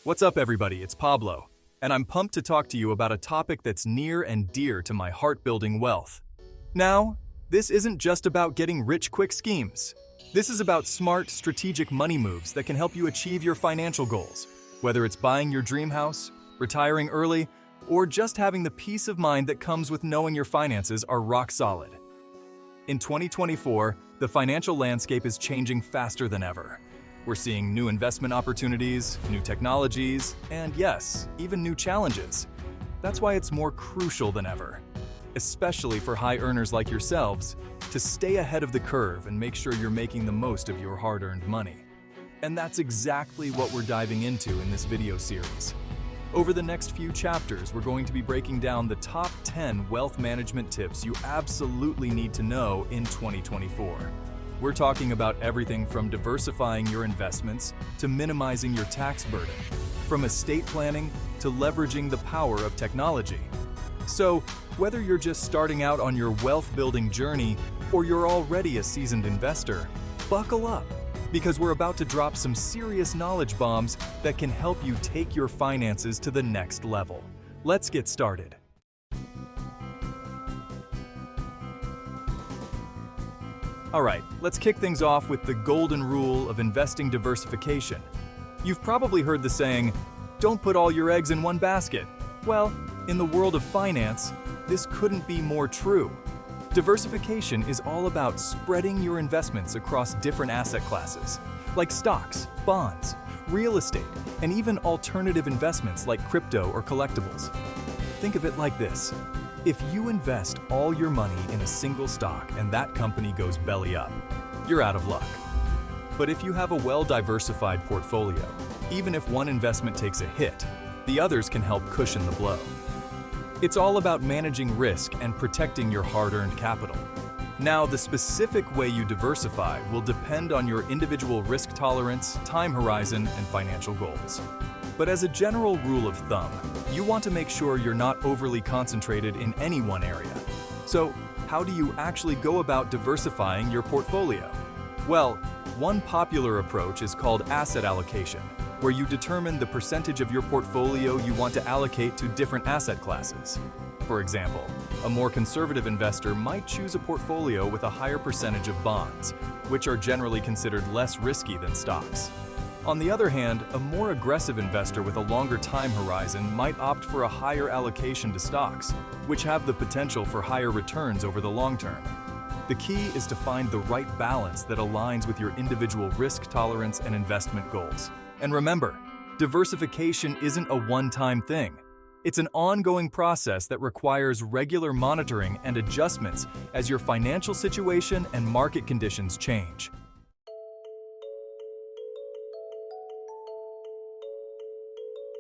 What's up, everybody? It's Pablo, and I'm pumped to talk to you about a topic that's near and dear to my heart: building wealth. Now, this isn't just about getting rich quick schemes. This is about smart, strategic money moves that can help you achieve your financial goals, whether it's buying your dream house, retiring early, or just having the peace of mind that comes with knowing your finances are rock solid. In 2024, the financial landscape is changing faster than ever. We're seeing new investment opportunities, new technologies, and yes, even new challenges. That's why it's more crucial than ever, especially for high earners like yourselves, to stay ahead of the curve and make sure you're making the most of your hard-earned money. And that's exactly what we're diving into in this video series. Over the next few chapters, we're going to be breaking down the top 10 wealth management tips you absolutely need to know in 2024. We're talking about everything from diversifying your investments to minimizing your tax burden, from estate planning to leveraging the power of technology. So, whether you're just starting out on your wealth-building journey or you're already a seasoned investor, buckle up, because we're about to drop some serious knowledge bombs that can help you take your finances to the next level. Let's get started. All right, let's kick things off with the golden rule of investing diversification. You've probably heard the saying, "Don't put all your eggs in one basket." Well, in the world of finance, this couldn't be more true. Diversification is all about spreading your investments across different asset classes, like stocks, bonds, real estate, and even alternative investments like crypto or collectibles. Think of it like this. If you invest all your money in a single stock and that company goes belly up, you're out of luck. But if you have a well-diversified portfolio, even if one investment takes a hit, the others can help cushion the blow. It's all about managing risk and protecting your hard-earned capital. Now, the specific way you diversify will depend on your individual risk tolerance, time horizon, and financial goals. But as a general rule of thumb, you want to make sure you're not overly concentrated in any one area. So, how do you actually go about diversifying your portfolio? Well, one popular approach is called asset allocation, where you determine the percentage of your portfolio you want to allocate to different asset classes. For example, a more conservative investor might choose a portfolio with a higher percentage of bonds, which are generally considered less risky than stocks. On the other hand, a more aggressive investor with a longer time horizon might opt for a higher allocation to stocks, which have the potential for higher returns over the long term. The key is to find the right balance that aligns with your individual risk tolerance and investment goals. And remember, diversification isn't a one-time thing. It's an ongoing process that requires regular monitoring and adjustments as your financial situation and market conditions change.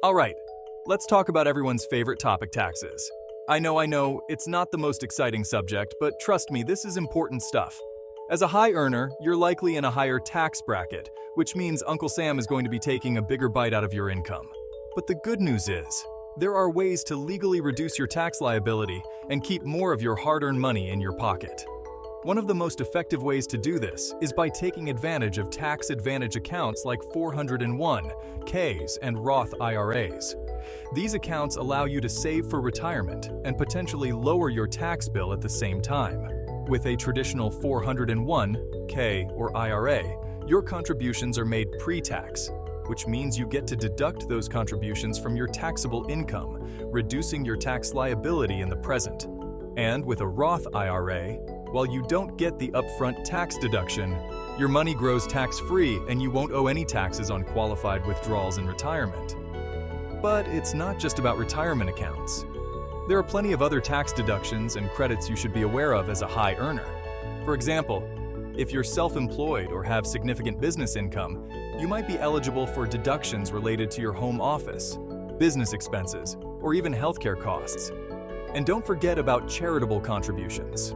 All right, let's talk about everyone's favorite topic: taxes. I know, it's not the most exciting subject, but trust me, this is important stuff. As a high earner, you're likely in a higher tax bracket, which means Uncle Sam is going to be taking a bigger bite out of your income. But the good news is, there are ways to legally reduce your tax liability and keep more of your hard-earned money in your pocket. One of the most effective ways to do this is by taking advantage of tax advantage accounts like 401(k)s and Roth IRAs. These accounts allow you to save for retirement and potentially lower your tax bill at the same time. With a traditional 401(k) or IRA, your contributions are made pre-tax, which means you get to deduct those contributions from your taxable income, reducing your tax liability in the present. And with a Roth IRA, while you don't get the upfront tax deduction, your money grows tax-free and you won't owe any taxes on qualified withdrawals in retirement. But it's not just about retirement accounts. There are plenty of other tax deductions and credits you should be aware of as a high earner. For example, if you're self-employed or have significant business income, you might be eligible for deductions related to your home office, business expenses, or even healthcare costs. And don't forget about charitable contributions.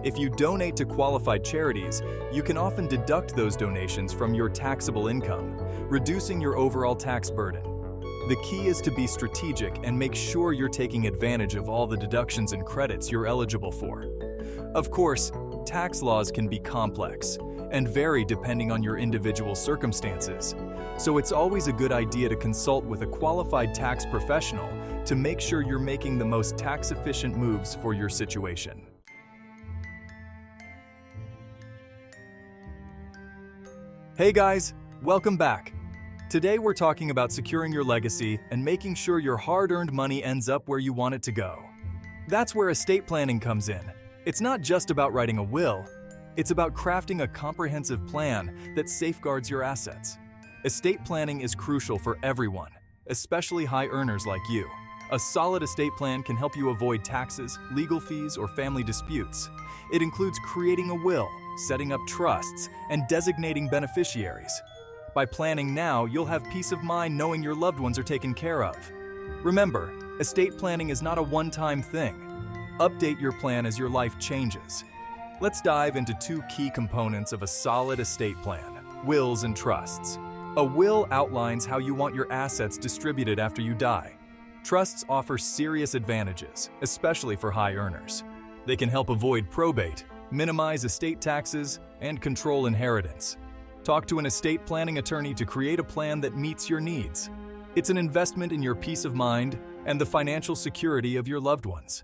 If you donate to qualified charities, you can often deduct those donations from your taxable income, reducing your overall tax burden. The key is to be strategic and make sure you're taking advantage of all the deductions and credits you're eligible for. Of course, tax laws can be complex and vary depending on your individual circumstances. So it's always a good idea to consult with a qualified tax professional to make sure you're making the most tax-efficient moves for your situation. Hey guys, welcome back. Today we're talking about securing your legacy and making sure your hard-earned money ends up where you want it to go. That's where estate planning comes in. It's not just about writing a will, it's about crafting a comprehensive plan that safeguards your assets. Estate planning is crucial for everyone, especially high earners like you. A solid estate plan can help you avoid taxes, legal fees, or family disputes. It includes creating a will, setting up trusts, and designating beneficiaries. By planning now, you'll have peace of mind knowing your loved ones are taken care of. Remember, estate planning is not a one-time thing. Update your plan as your life changes. Let's dive into two key components of a solid estate plan: wills and trusts. A will outlines how you want your assets distributed after you die. Trusts offer serious advantages, especially for high earners. They can help avoid probate, minimize estate taxes, and control inheritance. Talk to an estate planning attorney to create a plan that meets your needs. It's an investment in your peace of mind and the financial security of your loved ones.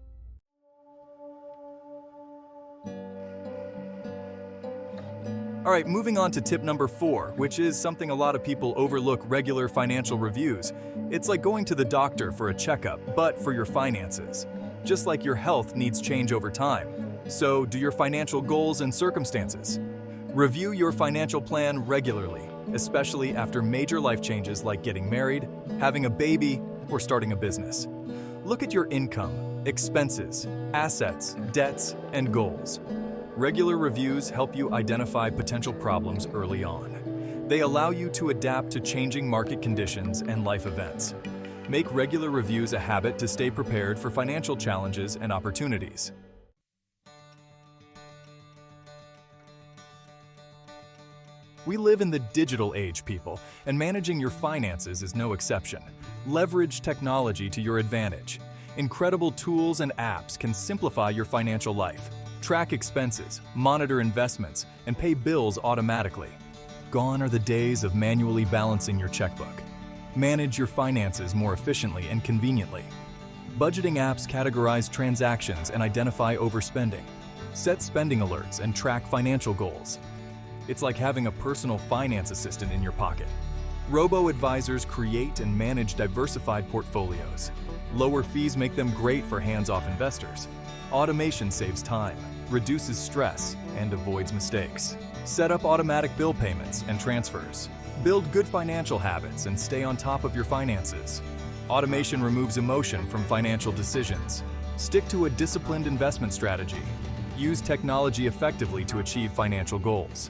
All right, moving on to tip number 4, which is something a lot of people overlook: regular financial reviews. It's like going to the doctor for a checkup, but for your finances. Just like your health needs change over time, so do your financial goals and circumstances. Review your financial plan regularly, especially after major life changes like getting married, having a baby, or starting a business. Look at your income, expenses, assets, debts, and goals. Regular reviews help you identify potential problems early on. They allow you to adapt to changing market conditions and life events. Make regular reviews a habit to stay prepared for financial challenges and opportunities. We live in the digital age, people, and managing your finances is no exception. Leverage technology to your advantage. Incredible tools and apps can simplify your financial life. Track expenses, monitor investments, and pay bills automatically. Gone are the days of manually balancing your checkbook. Manage your finances more efficiently and conveniently. Budgeting apps categorize transactions and identify overspending. Set spending alerts and track financial goals. It's like having a personal finance assistant in your pocket. Robo-advisors create and manage diversified portfolios. Lower fees make them great for hands-off investors. Automation saves time, reduces stress, and avoids mistakes. Set up automatic bill payments and transfers. Build good financial habits and stay on top of your finances. Automation removes emotion from financial decisions. Stick to a disciplined investment strategy. Use technology effectively to achieve financial goals.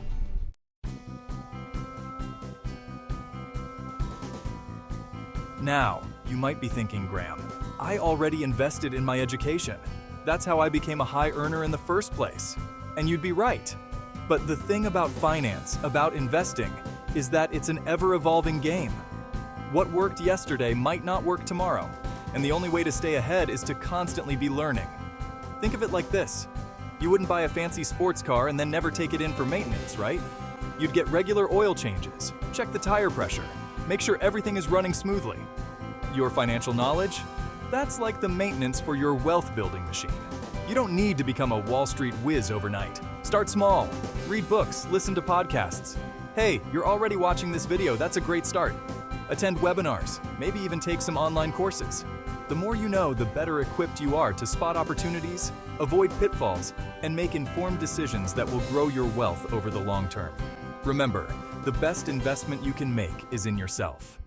Now, you might be thinking, Graham, I already invested in my education. That's how I became a high earner in the first place. And you'd be right. But the thing about finance, about investing, is that it's an ever-evolving game. What worked yesterday might not work tomorrow, and the only way to stay ahead is to constantly be learning. Think of it like this. You wouldn't buy a fancy sports car and then never take it in for maintenance, right? You'd get regular oil changes, check the tire pressure, make sure everything is running smoothly. Your financial knowledge? That's like the maintenance for your wealth-building machine. You don't need to become a Wall Street whiz overnight. Start small. Read books, listen to podcasts. Hey, you're already watching this video, that's a great start. Attend webinars, maybe even take some online courses. The more you know, the better equipped you are to spot opportunities, avoid pitfalls, and make informed decisions that will grow your wealth over the long term. Remember, the best investment you can make is in yourself.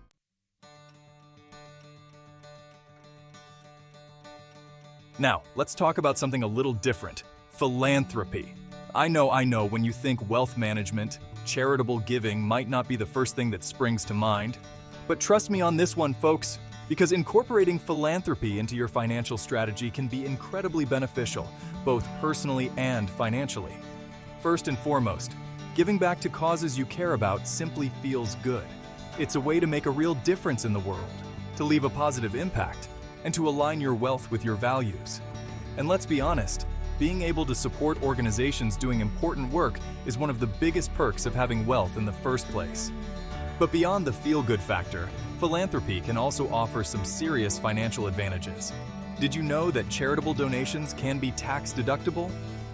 Now, let's talk about something a little different: philanthropy. I know, when you think wealth management, charitable giving might not be the first thing that springs to mind. But trust me on this one, folks, because incorporating philanthropy into your financial strategy can be incredibly beneficial, both personally and financially. First and foremost, giving back to causes you care about simply feels good. It's a way to make a real difference in the world, to leave a positive impact, and to align your wealth with your values. And let's be honest, Being able to support organizations doing important work is one of the biggest perks of having wealth in the first place. But beyond the feel-good factor, philanthropy can also offer some serious financial advantages. Did you know that charitable donations can be tax-deductible?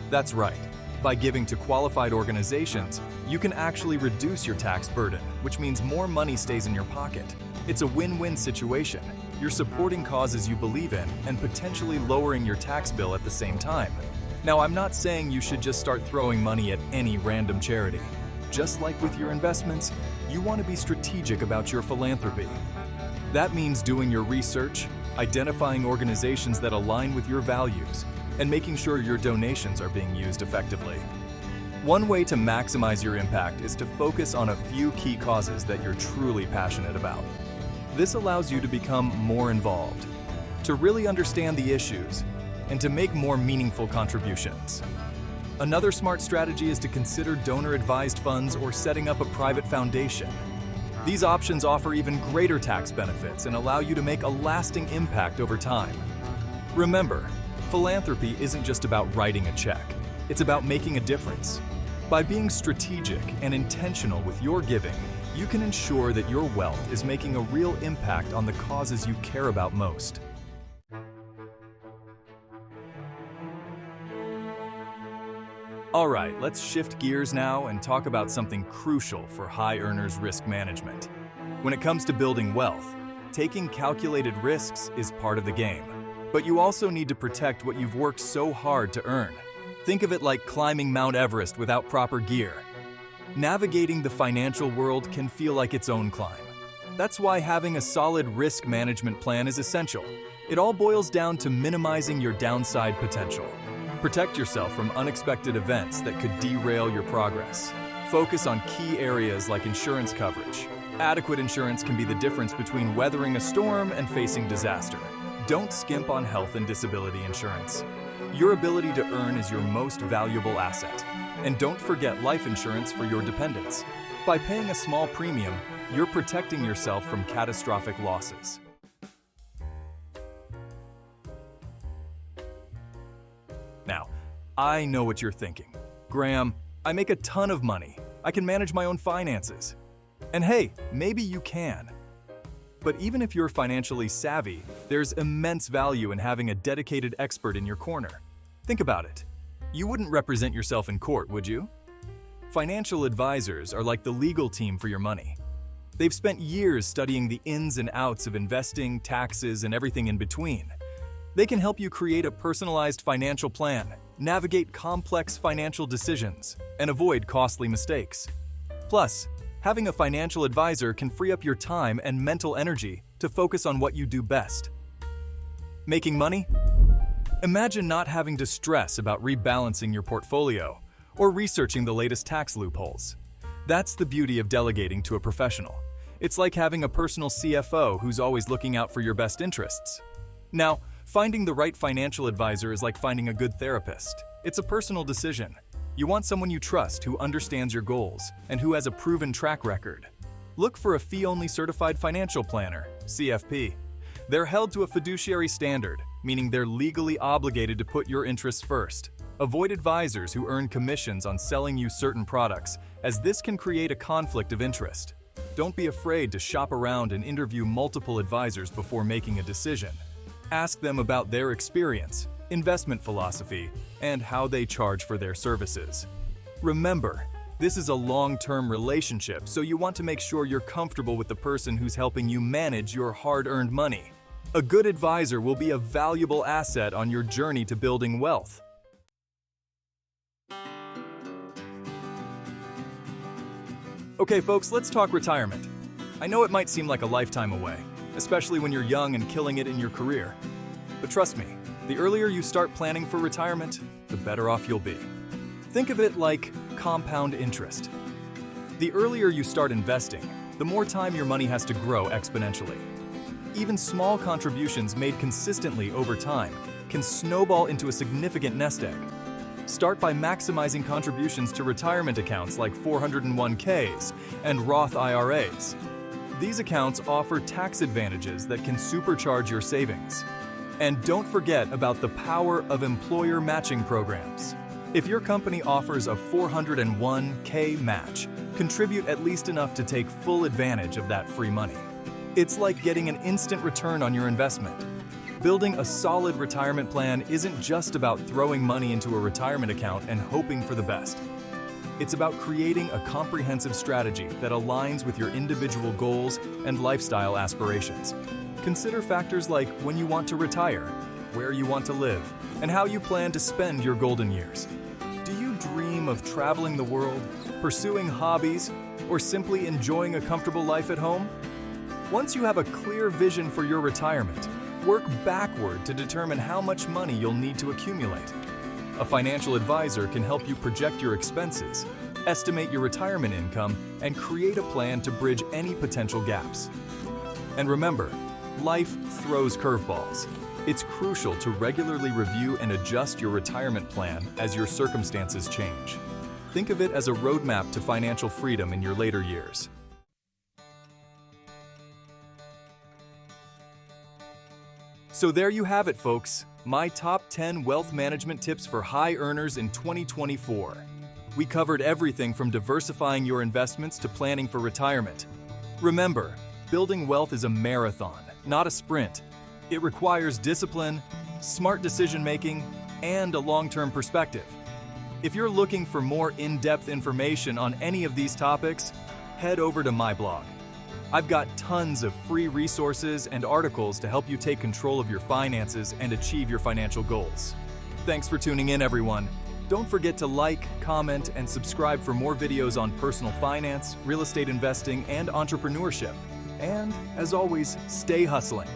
That's right. By giving to qualified organizations, you can actually reduce your tax burden, which means more money stays in your pocket. It's a win-win situation. You're supporting causes you believe in and potentially lowering your tax bill at the same time. Now, I'm not saying you should just start throwing money at any random charity. Just like with your investments, you want to be strategic about your philanthropy. That means doing your research, identifying organizations that align with your values, and making sure your donations are being used effectively. One way to maximize your impact is to focus on a few key causes that you're truly passionate about. This allows you to become more involved, to really understand the issues, and to make more meaningful contributions. Another smart strategy is to consider donor-advised funds or setting up a private foundation. These options offer even greater tax benefits and allow you to make a lasting impact over time. Remember, philanthropy isn't just about writing a check, it's about making a difference. By being strategic and intentional with your giving, you can ensure that your wealth is making a real impact on the causes you care about most. All right, let's shift gears now and talk about something crucial for high earners risk management. When it comes to building wealth, taking calculated risks is part of the game. But you also need to protect what you've worked so hard to earn. Think of it like climbing Mount Everest without proper gear. Navigating the financial world can feel like its own climb. That's why having a solid risk management plan is essential. It all boils down to minimizing your downside potential. Protect yourself from unexpected events that could derail your progress. Focus on key areas like insurance coverage. Adequate insurance can be the difference between weathering a storm and facing disaster. Don't skimp on health and disability insurance. Your ability to earn is your most valuable asset. And don't forget life insurance for your dependents. By paying a small premium, you're protecting yourself from catastrophic losses. Now, I know what you're thinking. Graham, I make a ton of money. I can manage my own finances. And hey, maybe you can. But even if you're financially savvy, there's immense value in having a dedicated expert in your corner. Think about it. You wouldn't represent yourself in court, would you? Financial advisors are like the legal team for your money. They've spent years studying the ins and outs of investing, taxes, and everything in between. They can help you create a personalized financial plan, navigate complex financial decisions, and avoid costly mistakes. Plus, having a financial advisor can free up your time and mental energy to focus on what you do best. Making money? Imagine not having to stress about rebalancing your portfolio or researching the latest tax loopholes. That's the beauty of delegating to a professional. It's like having a personal CFO who's always looking out for your best interests. Now, finding the right financial advisor is like finding a good therapist. It's a personal decision. You want someone you trust who understands your goals and who has a proven track record. Look for a fee-only certified financial planner, CFP. They're held to a fiduciary standard, meaning they're legally obligated to put your interests first. Avoid advisors who earn commissions on selling you certain products, as this can create a conflict of interest. Don't be afraid to shop around and interview multiple advisors before making a decision. Ask them about their experience, investment philosophy, and how they charge for their services. Remember, this is a long-term relationship, so you want to make sure you're comfortable with the person who's helping you manage your hard-earned money. A good advisor will be a valuable asset on your journey to building wealth. Okay, folks, let's talk retirement. I know it might seem like a lifetime away, especially when you're young and killing it in your career. But trust me, the earlier you start planning for retirement, the better off you'll be. Think of it like compound interest. The earlier you start investing, the more time your money has to grow exponentially. Even small contributions made consistently over time can snowball into a significant nest egg. Start by maximizing contributions to retirement accounts like 401ks and Roth IRAs. These accounts offer tax advantages that can supercharge your savings. And don't forget about the power of employer matching programs. If your company offers a 401k match, contribute at least enough to take full advantage of that free money. It's like getting an instant return on your investment. Building a solid retirement plan isn't just about throwing money into a retirement account and hoping for the best. It's about creating a comprehensive strategy that aligns with your individual goals and lifestyle aspirations. Consider factors like when you want to retire, where you want to live, and how you plan to spend your golden years. Do you dream of traveling the world, pursuing hobbies, or simply enjoying a comfortable life at home? Once you have a clear vision for your retirement, work backward to determine how much money you'll need to accumulate. A financial advisor can help you project your expenses, estimate your retirement income, and create a plan to bridge any potential gaps. And remember, life throws curveballs. It's crucial to regularly review and adjust your retirement plan as your circumstances change. Think of it as a roadmap to financial freedom in your later years. So there you have it, folks. My top 10 wealth management tips for high earners in 2024. We covered everything from diversifying your investments to planning for retirement. Remember, building wealth is a marathon, not a sprint. It requires discipline, smart decision-making, and a long-term perspective. If you're looking for more in-depth information on any of these topics, head over to my blog. I've got tons of free resources and articles to help you take control of your finances and achieve your financial goals. Thanks for tuning in, everyone. Don't forget to like, comment, and subscribe for more videos on personal finance, real estate investing, and entrepreneurship. And, as always, stay hustling.